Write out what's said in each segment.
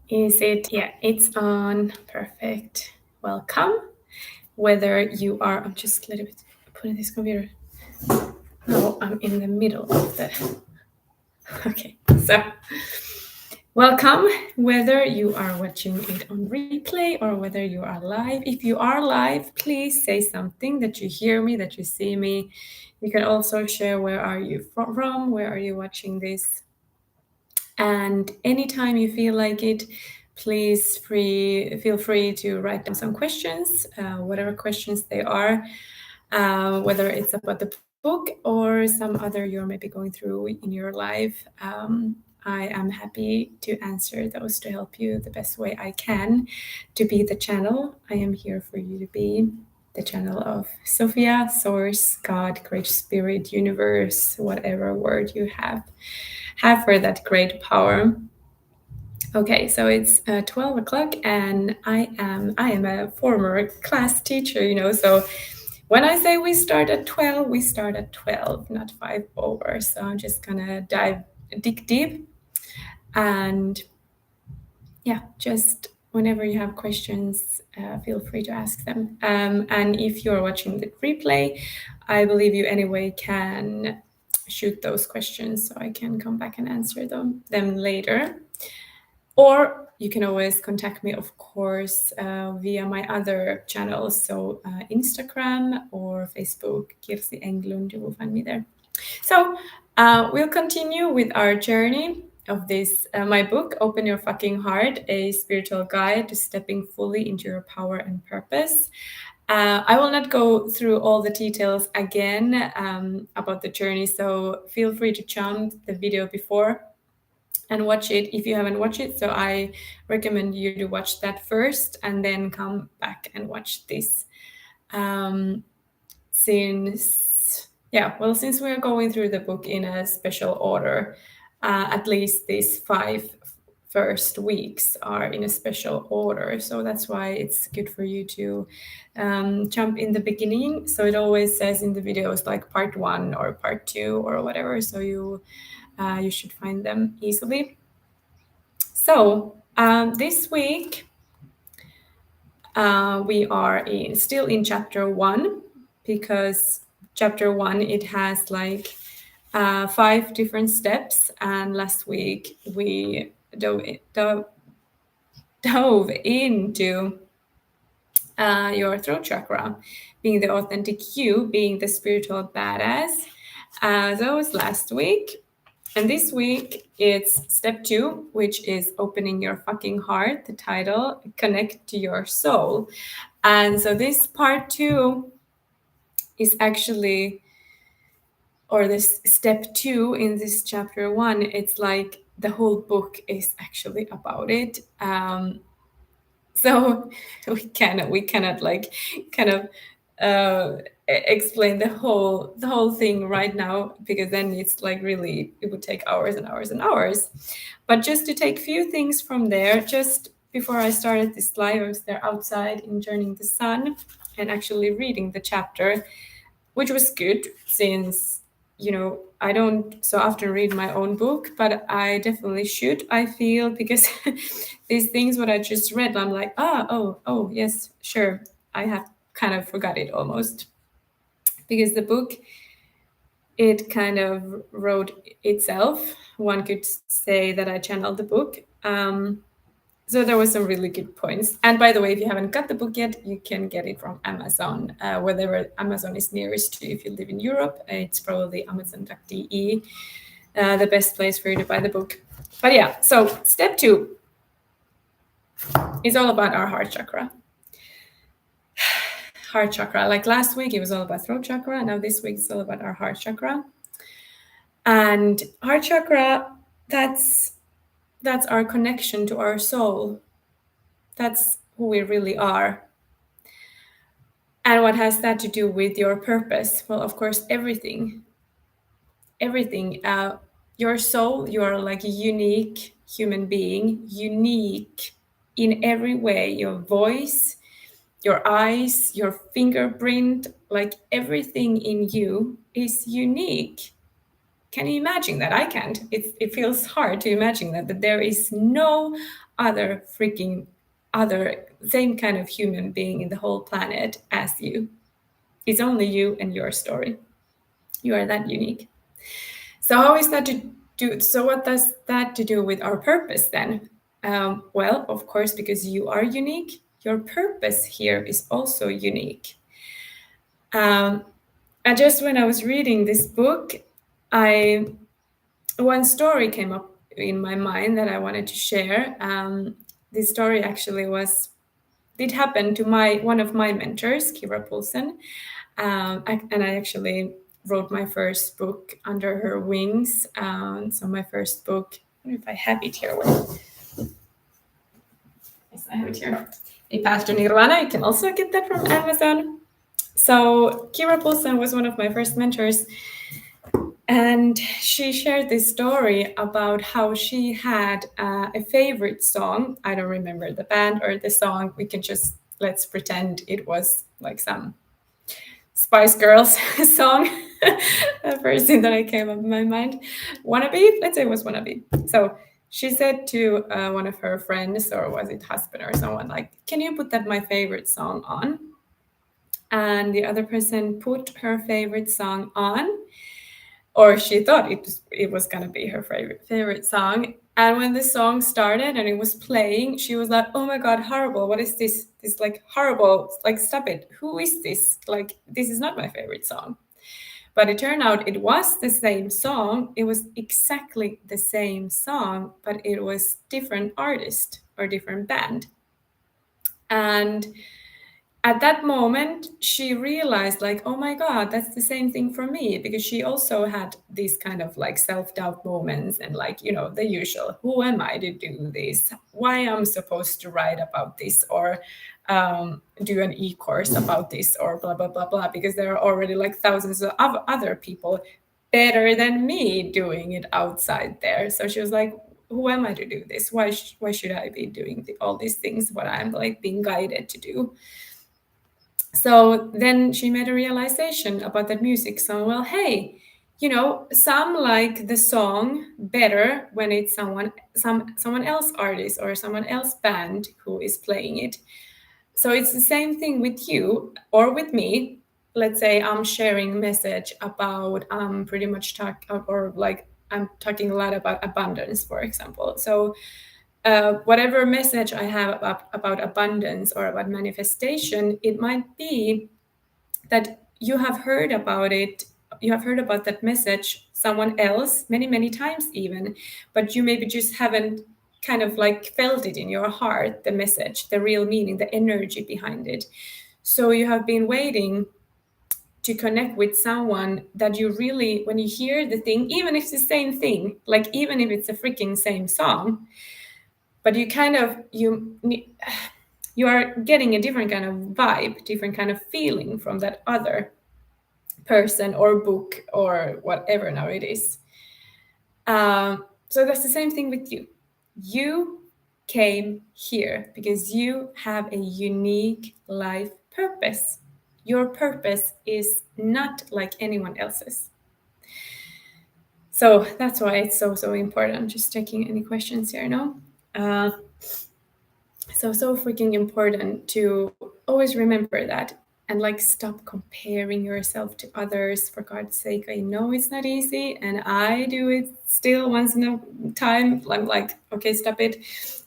Is it? Yeah, it's on. Perfect. Welcome. Whether you are, I'm just a little bit putting this computer. No, I'm in the middle of the. Okay, so welcome. Whether you are watching it on replay or whether you are live. If you are live, please say something that you hear me, that you see me. You can also share where are you from, where are you watching this. And anytime you feel like it, please feel free to write down some questions, whatever questions they are, whether it's about the book or some other you're maybe going through in your life. I am happy to answer those to help you the best way I can to be the channel. I am here for you to be the channel of Sophia, Source, God, Great Spirit, Universe, whatever word you have for that great power. Okay, so it's 12 o'clock and I am a former class teacher, so when I say we start at 12, we start at 12, not 5 over. So I'm just gonna dig deep and yeah, just whenever you have questions, feel free to ask them. And if you're watching the replay, I believe you anyway can shoot those questions so I can come back and answer them later. Or you can always contact me, of course, via my other channels. So Instagram or Facebook, Kirsi Englund, you will find me there. So we'll continue with our journey of this, my book, Open Your Fucking Heart, a spiritual guide to stepping fully into your power and purpose. I will not go through all the details again about the journey, so feel free to jump the video before and watch it if you haven't watched it. So I recommend you to watch that first and then come back and watch this. Since we are going through the book in a special order, at least these 5 first weeks are in a special order. So that's why it's good for you to jump in the beginning. So it always says in the videos like part 1 or part 2 or whatever. So you should find them easily. So this week we are still in chapter 1 because chapter 1 it has like 5 different steps, and last week we dove into your throat chakra, being the authentic you, being the spiritual badass. That was last week. And this week it's step 2, which is opening your fucking heart, the title, connect to your soul. And so this part 2 is actually, or this step 2 in this chapter 1, it's like the whole book is actually about it. So we cannot like kind of explain the whole thing right now, because then it's like really it would take hours and hours and hours. But just to take few things from there, just before I started this live, I was there outside enjoying the sun and actually reading the chapter, which was good since I don't so often read my own book, but I definitely should, I feel, because these things what I just read, I'm like, oh yes, sure, I have kind of forgot it almost, because the book, it kind of wrote itself. One could say that I channeled the book. So there were some really good points. And by the way, if you haven't got the book yet, you can get it from Amazon, wherever Amazon is nearest to you. If you live in Europe, it's probably amazon.de, the best place for you to buy the book. But yeah, so step 2 is all about our heart chakra. Heart chakra. Like last week, it was all about throat chakra. Now this week, it's all about our heart chakra. And heart chakra, that's our connection to our soul. That's who we really are. And what has that to do with your purpose? Well, of course, everything. Your soul, you are like a unique human being, unique in every way. Your voice, your eyes, your fingerprint, like everything in you is unique. Can you imagine that? I can't. It feels hard to imagine that there is no other freaking other same kind of human being in the whole planet as you. It's only you and your story. You are that unique. So how is that to do? So what does that to do with our purpose then? Well, of course, because you are unique, your purpose here is also unique. And just when I was reading this book, one story came up in my mind that I wanted to share. This story actually did happen to one of my mentors, Kira Poulsen, and I actually wrote my first book under her wings. So my first book, I don't know if I have it here. Yes, I have it here. A Path to Nirvana. You can also get that from Amazon. So Kira Poulsen was one of my first mentors, and she shared this story about how she had a favorite song. I don't remember the band or the song. We can just, let's pretend it was like some Spice Girls song. The first thing that I came up in my mind. Wannabe? Let's say it was Wannabe. So she said to one of her friends, or was it husband or someone, like, can you put that my favorite song on? And the other person put her favorite song on, or she thought it was gonna be her favorite song. And when the song started and it was playing, she was like, "Oh my god, horrible! What is this? This like horrible! Like stop it! Who is this? Like this is not my favorite song." But it turned out it was the same song. It was exactly the same song, but it was different artist or different band. And at that moment she realized, like, oh my god, that's the same thing for me, because she also had these kind of like self-doubt moments, and like, the usual, who am I to do this, why I'm supposed to write about this, or do an e-course about this, or blah blah blah blah, because there are already like thousands of other people better than me doing it outside there. So she was like, who am I to do this? Why should I be doing all these things, what I'm like being guided to do? So then she made a realization about that music song. Well, hey, some like the song better when it's someone else artist or someone else band who is playing it. So it's the same thing with you or with me. Let's say I'm sharing message about pretty much I'm talking a lot about abundance, for example. So whatever message I have about abundance or about manifestation, it might be that you have heard about it, you have heard about that message someone else many, many times even, but you maybe just haven't kind of like felt it in your heart, the message, the real meaning, the energy behind it. So you have been waiting to connect with someone that you really, when you hear the thing, even if it's the same thing, like even if it's a freaking same song, but you kind of you are getting a different kind of vibe, different kind of feeling from that other person or book or whatever now it is. So that's the same thing with you. You came here because you have a unique life purpose. Your purpose is not like anyone else's. So that's why it's so, so important. I'm just checking any questions here now. So freaking important to always remember that, and like stop comparing yourself to others, for God's sake. I know it's not easy, and I do it still once in a time. I'm like, okay, stop it.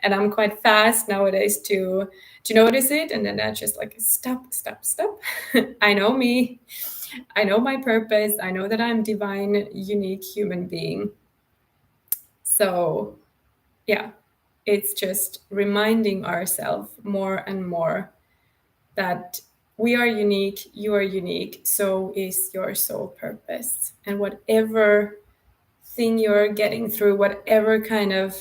And I'm quite fast nowadays to notice it, and then I just like stop. I know me, I know my purpose, I know that I'm divine, unique human being. So yeah, it's just reminding ourselves more and more that we are unique, you are unique, so is your soul purpose. And whatever thing you're getting through, whatever kind of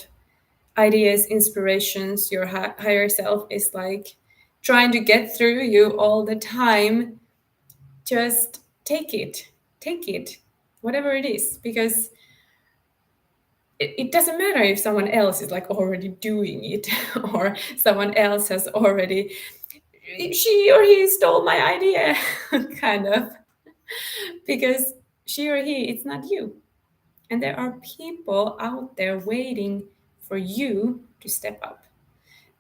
ideas, inspirations your higher self is like trying to get through you all the time, just take it, whatever it is, because it doesn't matter if someone else is like already doing it or someone else has already, she or he stole my idea kind of, because she or he, it's not you. And there are people out there waiting for you to step up.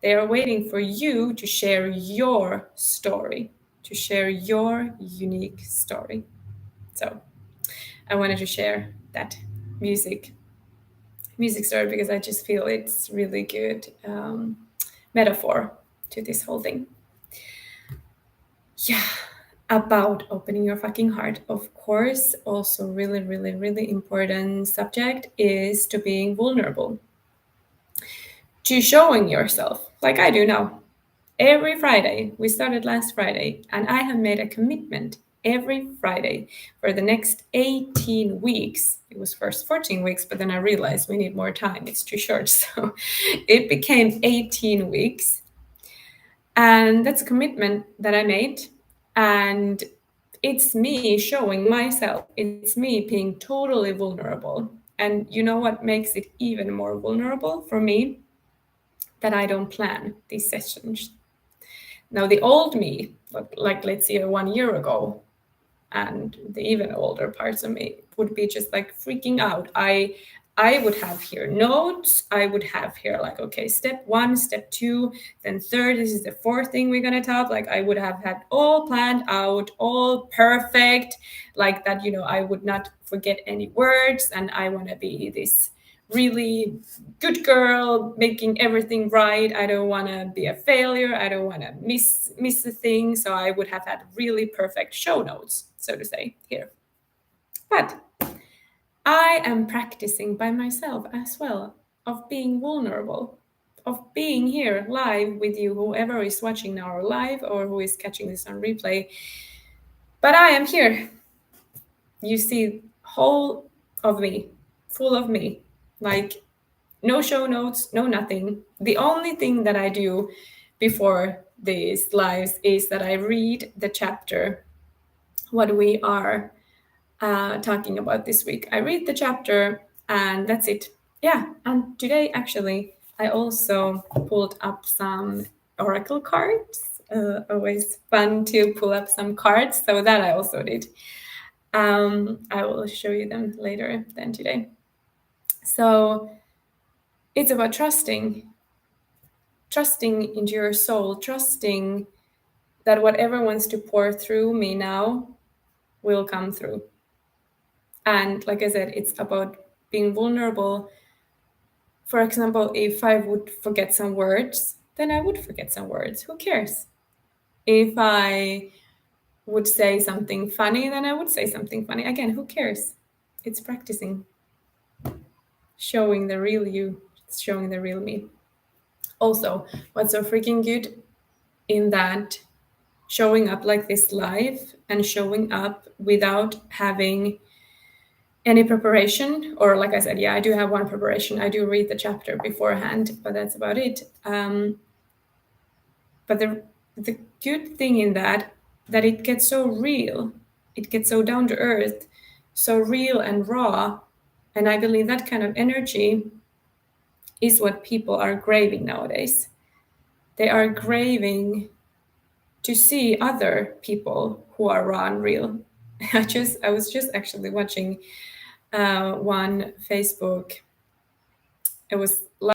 They are waiting for you to share your story, to share your unique story. So I wanted to share that music story because I just feel it's really good metaphor to this whole thing. Yeah, about opening your fucking heart. Of course, also really, really, really important subject is to being vulnerable, to showing yourself like I do now. Every Friday, we started last Friday, and I have made a commitment every Friday for the next 18 weeks. It was first 14 weeks, but then I realized we need more time. It's too short. So it became 18 weeks. And that's a commitment that I made. And it's me showing myself, it's me being totally vulnerable. And you know what makes it even more vulnerable for me? That I don't plan these sessions. Now, the old me, like let's say 1 year ago, and the even older parts of me would be just like freaking out. I would have here notes. I would have here like, okay, step 1, step 2, then third, this is the fourth thing we're gonna talk. Like I would have had all planned out, all perfect, like that, I would not forget any words, and I want to be this really good girl making everything right. I don't want to be a failure. I don't want to miss a thing. So I would have had really perfect show notes, so to say, here. But I am practicing by myself as well, of being vulnerable, of being here live with you, whoever is watching now or live or who is catching this on replay. But I am here. You see whole of me, full of me, like no show notes, no nothing. The only thing that I do before these lives is that I read the chapter, what we are talking about this week. I read the chapter and that's it. Yeah, and today actually I also pulled up some oracle cards. Always fun to pull up some cards, so that I also did. I will show you them later than today. So it's about trusting into your soul, trusting that whatever wants to pour through me now will come through. And like I said, it's about being vulnerable. For example, if I would forget some words, then I would forget some words. Who cares? If I would say something funny, then I would say something funny. Again, who cares? It's practicing. Showing the real you, showing the real me. Also, what's so freaking good in that showing up like this live and showing up without having any preparation, or like I said, yeah, I do have one preparation. I do read the chapter beforehand, but that's about it. But the good thing in that it gets so real, it gets so down to earth, so real and raw. And I believe that kind of energy is what people are craving nowadays. They are craving to see other people who are raw and real. I was just actually watching one Facebook. It was